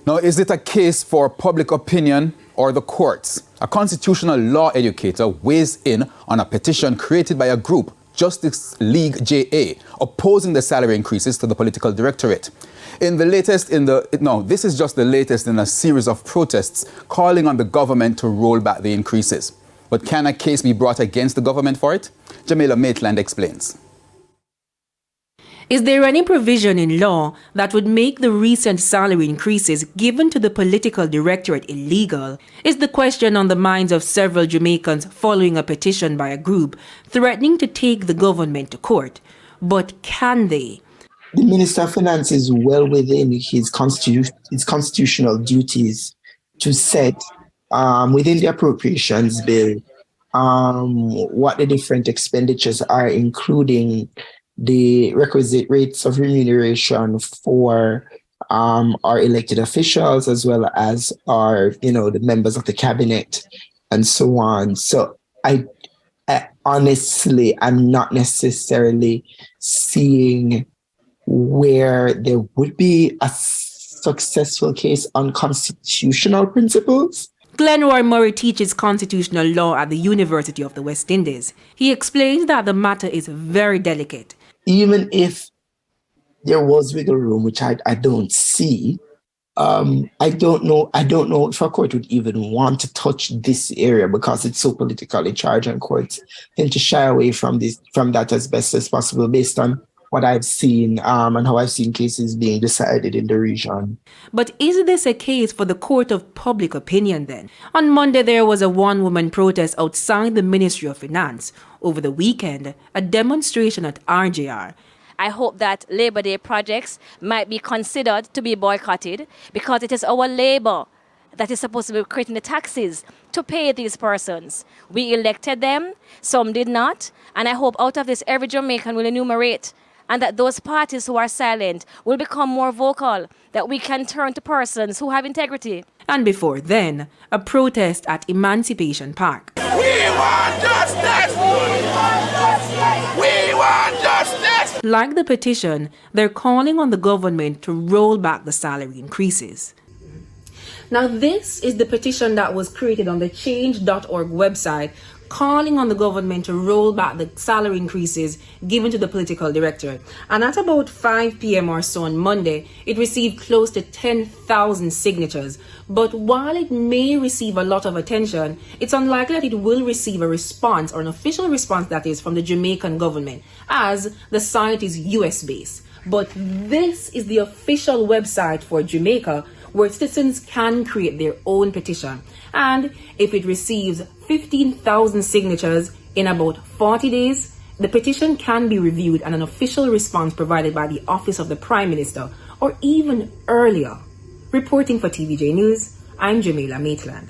Now, is it a case for public opinion or the courts? A constitutional law educator weighs in on a petition created by a group, Justice League JA, opposing the salary increases to the political directorate. This is just the latest in a series of protests calling on the government to roll back the increases. But can a case be brought against the government for it? Jamaica Maitland explains. Is there any provision in law that would make the recent salary increases given to the political directorate illegal? Is the question on the minds of several Jamaicans following a petition by a group threatening to take the government to court. But can they? The Minister of Finance is well within his constitutional duties to set within the appropriations bill what the different expenditures are, including the requisite rates of remuneration for our elected officials, as well as our, the members of the cabinet and so on. So I honestly, I'm not necessarily seeing where there would be a successful case on constitutional principles. Glenroy Murray teaches constitutional law at the University of the West Indies. He explains that the matter is very delicate. Even if there was wiggle room, which I don't see, I don't know if a court would even want to touch this area because it's so politically charged, and courts tend to shy away from that as best as possible based on what I've seen and how I've seen cases being decided in the region. But is this a case for the court of public opinion then? On Monday, there was a one-woman protest outside the Ministry of Finance. Over the weekend, a demonstration at RJR. I hope that Labour Day projects might be considered to be boycotted because it is our Labour that is supposed to be creating the taxes to pay these persons. We elected them, some did not, and I hope out of this every Jamaican will enumerate, and that those parties who are silent will become more vocal, that we can turn to persons who have integrity. And before then, a protest at Emancipation Park. We want justice! We want justice! We want justice! Like the petition, they're calling on the government to roll back the salary increases. Now, this is the petition that was created on the change.org website, calling on the government to roll back the salary increases given to the political director. And at about 5 p.m. or so on Monday, it received close to 10,000 signatures. But while it may receive a lot of attention, it's unlikely that it will receive a response, or an official response that is, from the Jamaican government, as the site is US-based. But this is the official website for Jamaica, where citizens can create their own petition. And if it receives 15,000 signatures in about 40 days, the petition can be reviewed and an official response provided by the Office of the Prime Minister, or even earlier. Reporting for TVJ News, I'm Jamaica Maitland.